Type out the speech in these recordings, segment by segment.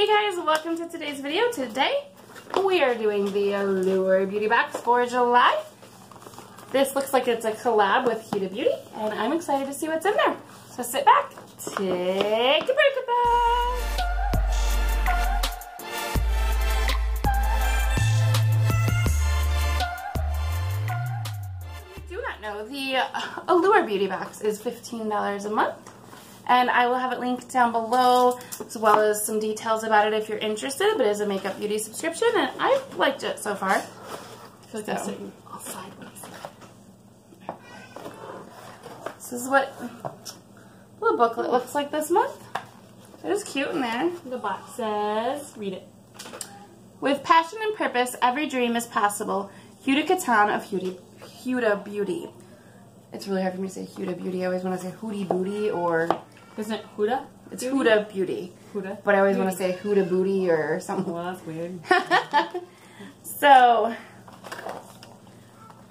Hey guys, welcome to today's video. Today we are doing the Allure Beauty Box for July. This looks like it's a collab with Huda Beauty, and I'm excited to see what's in there. So sit back, take a break with us. If you do not know, the Allure Beauty Box is $15 a month. And I will have it linked down below, as well as some details about it if you're interested. But it is a makeup beauty subscription, and I've liked it so far. I feel like I'm sitting all sideways. This is what the little booklet looks like this month. It is cute in there. The box says, read it. With passion and purpose, every dream is possible. Huda of Huda Beauty. It's really hard for me to say Huda Beauty. I always want to say Hootie Booty or... Isn't it Huda? It's Beauty? Huda Beauty. Huda? But I always want to say Huda Booty or something. Well, that's weird. So,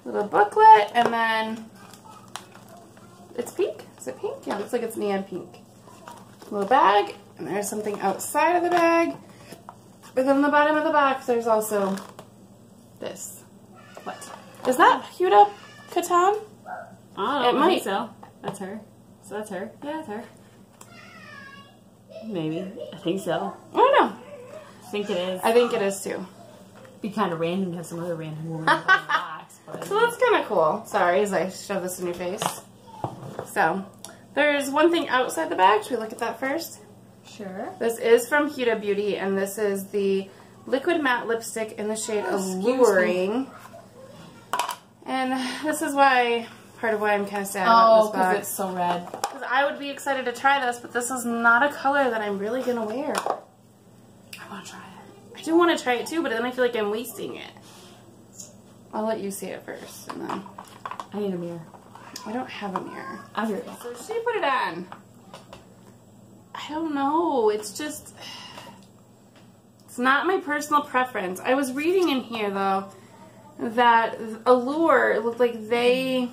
little booklet, and then it's pink. Is it pink? Yeah, it looks like it's neon pink. Little bag, and there's something outside of the bag. But then on the bottom of the box, there's also this. What? Is that Huda Katan? Oh, it might. Think so. That's her. So that's her. Yeah, that's her. Maybe. I think so. I don't know. I think it is. I think it is too. Be kind of random to have some other random woman in the box. But so that's kind of cool. Sorry as I shove this in your face. So, there's one thing outside the bag. Should we look at that first? Sure. This is from Huda Beauty, and this is the liquid matte lipstick in the shade Alluring. And this is why... part of why I'm kind of sad about this box. Oh, because it's so red. Because I would be excited to try this, but this is not a color that I'm really going to wear. I want to try it. I do want to try it too, but then I feel like I'm wasting it. I'll let you see it first, and then... I need a mirror. I don't have a mirror. I'll be right back. So she put it on. I don't know. It's just... it's not my personal preference. I was reading in here, though, that Allure, it looked like they...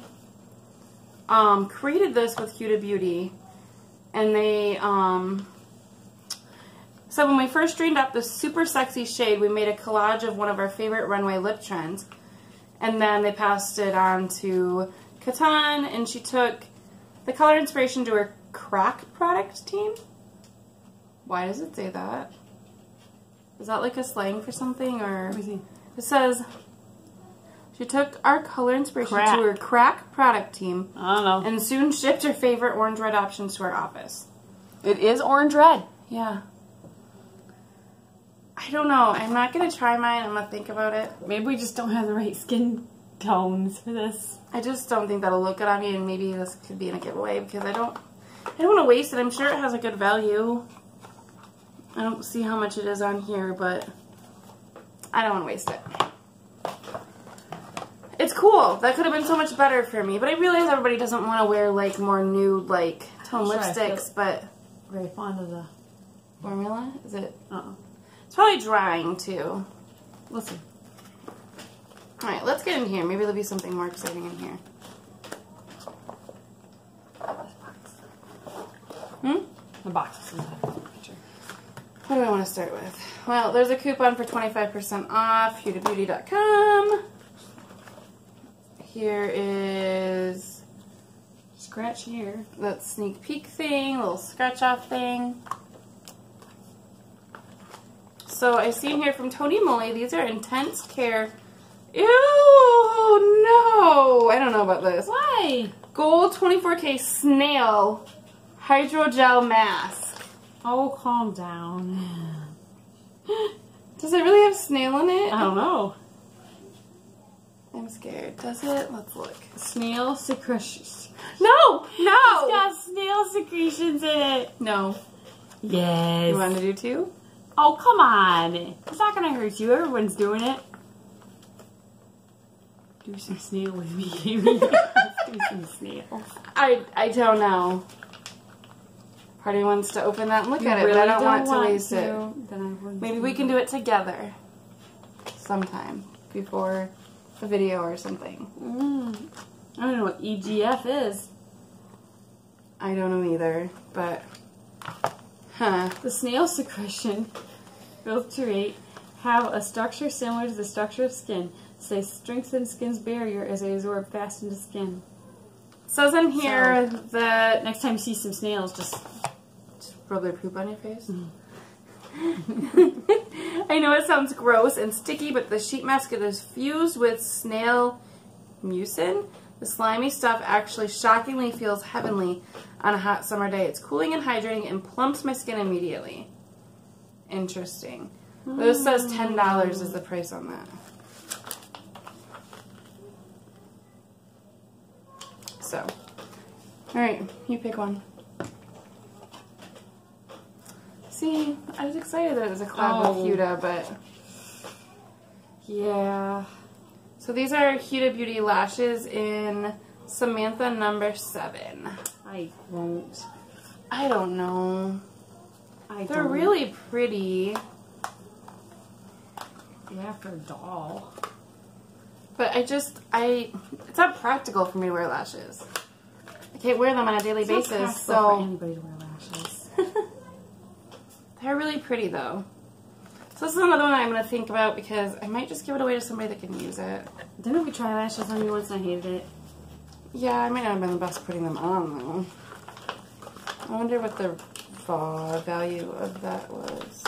created this with Huda Beauty, and they, so when we first dreamed up this super sexy shade, we made a collage of one of our favorite runway lip trends, and then they passed it on to Katan, and she took the color inspiration to her crack product team. Why does it say that? Is that like a slang for something, or? Let me see. It says... she took our color inspiration to her crack product team. I don't know. And soon shipped her favorite orange red options to our office. It is orange red. Yeah. I don't know. I'm not going to try mine. I'm going to think about it. Maybe we just don't have the right skin tones for this. I just don't think that'll look good on me, and maybe this could be in a giveaway because I don't want to waste it. I'm sure it has a good value. I don't see how much it is on here, but I don't want to waste it. It's cool. That could have been so much better for me. But I realize everybody doesn't want to wear, like, more nude, like, tone lipsticks, but... very fond of the formula? Is it? Uh-uh. It's probably drying, too. Listen. Alright, let's get in here. Maybe there'll be something more exciting in here. The box is in the picture. What do I want to start with? Well, there's a coupon for 25% off. HudaBeauty.com. Here is scratch here. That sneak peek thing, little scratch off thing. So I see in here from Tony Moly, these are Intense Care. Ew, no! I don't know about this. Why? Gold 24K Snail Hydrogel Mask. Oh, calm down. Does it really have snail in it? I don't know. I'm scared. Does it? Let's look. Snail secretions. No! No! It's got snail secretions in it. No. Yes. You want to do two? Oh, come on. It's not going to hurt you. Everyone's doing it. Do some snail with me. Let's do some snail. I don't know. Part of me wants to open that and look at it, but I don't want to waste it. Maybe we can do it together sometime before a video or something. I don't know what EGF is. I don't know either, but huh. The snail secretion Filtrate have a structure similar to the structure of skin. They strengthen skin's barrier as they absorb fast into skin. It says in here that next time you see some snails, just rub their poop on your face. I know it sounds gross and sticky, but the sheet mask is fused with snail mucin. The slimy stuff actually shockingly feels heavenly on a hot summer day. It's cooling and hydrating and plumps my skin immediately. Interesting. This says $10 is the price on that. So, alright, you pick one. See, I was excited that it was a collab with Huda, but yeah. So these are Huda Beauty lashes in Samantha number 7. I won't. I don't know. They're really pretty. Yeah, for a doll. But it's not practical for me to wear lashes. I can't wear them on a daily basis, so for anybody to wear lashes. They're really pretty though. So this is another one I'm going to think about because I might just give it away to somebody that can use it. Didn't we try lashes on you once and I hated it? Yeah, I might not have been the best putting them on though. I wonder what the value of that was.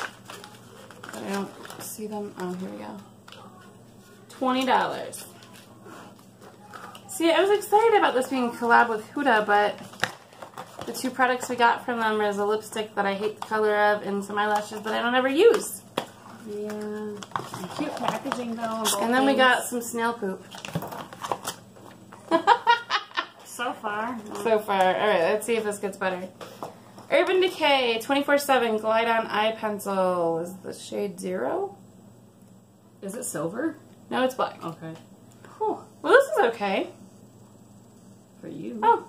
But I don't see them. Oh, here we go. $20. See, I was excited about this being a collab with Huda, but the two products we got from them is a lipstick that I hate the color of and some eyelashes that I don't ever use. Yeah. Cute packaging though. And then we got some snail poop. So far. So far. Alright, let's see if this gets better. Urban Decay 24/7 Glide On Eye Pencil. Is the shade 0? Is it silver? No, it's black. Okay. Whew. Well, this is okay. For you. Oh.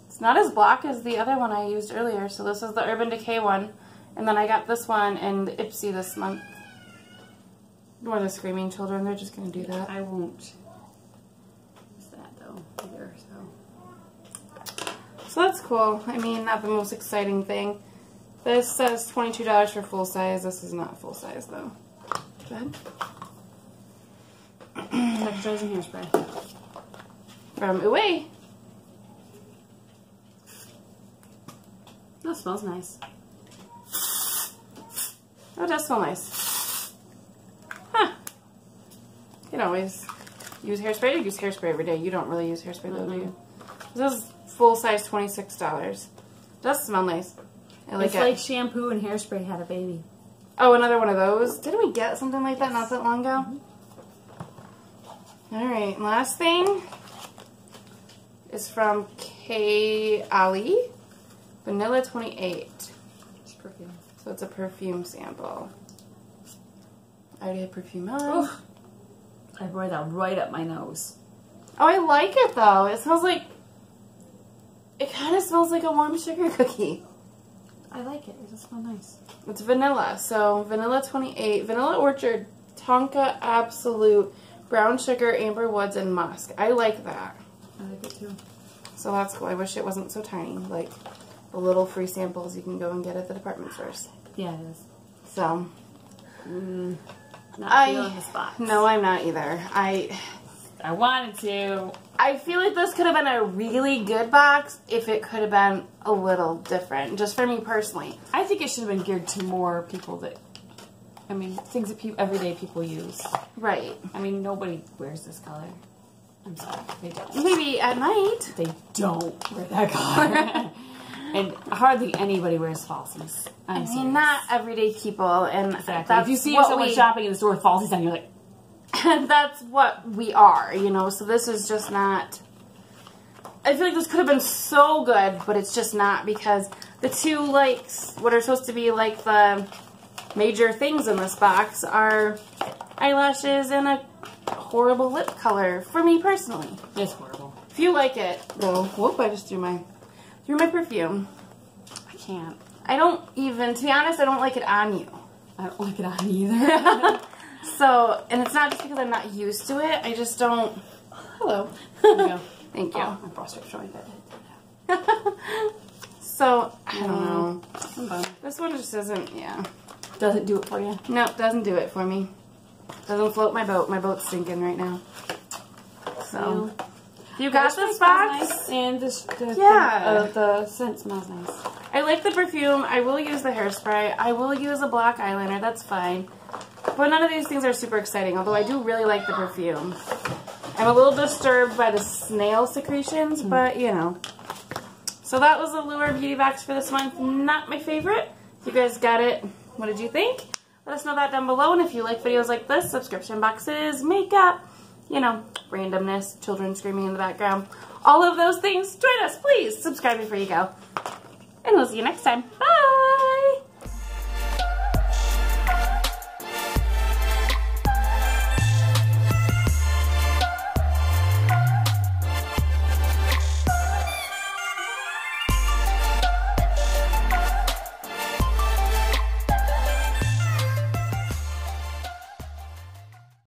It's not as black as the other one I used earlier. So this is the Urban Decay one. And then I got this one in Ipsy this month. More the Screaming Children. They're just going to do that. I won't use that though either. So that's cool. I mean, not the most exciting thing. This says $22 for full size. This is not full size though. Go ahead. Textures and hairspray. From Uwe. That smells nice. Oh, it does smell nice. Huh. You can always use hairspray. You use hairspray every day. You don't really use hairspray though, do you? This is full size $26. It does smell nice. I like it. It's like shampoo and hairspray had a baby. Oh, another one of those. Didn't we get something like that not that long ago? Alright, last thing is from K. Ali. Vanilla 28. It's perfume. So it's a perfume sample. I already have perfume on. Oh, I brought that right up my nose. Oh, I like it though. It smells like... It kind of smells like a warm sugar cookie. I like it. It just smells nice. It's vanilla. So, Vanilla 28, Vanilla Orchard, Tonka Absolute, Brown Sugar, Amber Woods, and Musk. I like that. I like it too. So that's cool. I wish it wasn't so tiny. Like the little free samples you can go and get at the department stores. Yeah, it is. So, not feeling this box. No, I'm not either. I wanted to. I feel like this could have been a really good box if it could have been a little different, just for me personally. I think it should have been geared to more people that, I mean, things that everyday people use. Right. I mean, nobody wears this color. I'm sorry, they don't. Maybe at night. They don't wear that color. And hardly anybody wears falsies. I mean, not everyday people, and exactly. If you see someone shopping in the store with falsies on, you're like, that's what we are, you know, so this is just not... I feel like this could have been so good, but it's just not, because the two, like, what are supposed to be, like, the major things in this box are eyelashes and a horrible lip color, for me personally. It's horrible. If you like it, though... Whoop, I just threw my perfume. I can't. I don't even... To be honest, I don't like it on you. I don't like it on either. So, and it's not just because I'm not used to it, I just don't... Hello. There you go. Thank you. Oh, my bra strip's showing that. So, I don't know. I'm bummed. This one just isn't, yeah. Doesn't do it for you. Nope, doesn't do it for me. Doesn't float my boat. My boat's sinking right now. So, you got this box? Nice. And the scent smells nice. I like the perfume. I will use the hairspray. I will use a black eyeliner. That's fine. But none of these things are super exciting, although I do really like the perfume. I'm a little disturbed by the snail secretions, but you know. So that was the Allure Beauty Box for this month. Not my favorite. You guys got it. What did you think? Let us know that down below. And if you like videos like this, subscription boxes, makeup, you know, randomness, children screaming in the background, all of those things, join us, please. Subscribe before you go. And we'll see you next time. Bye!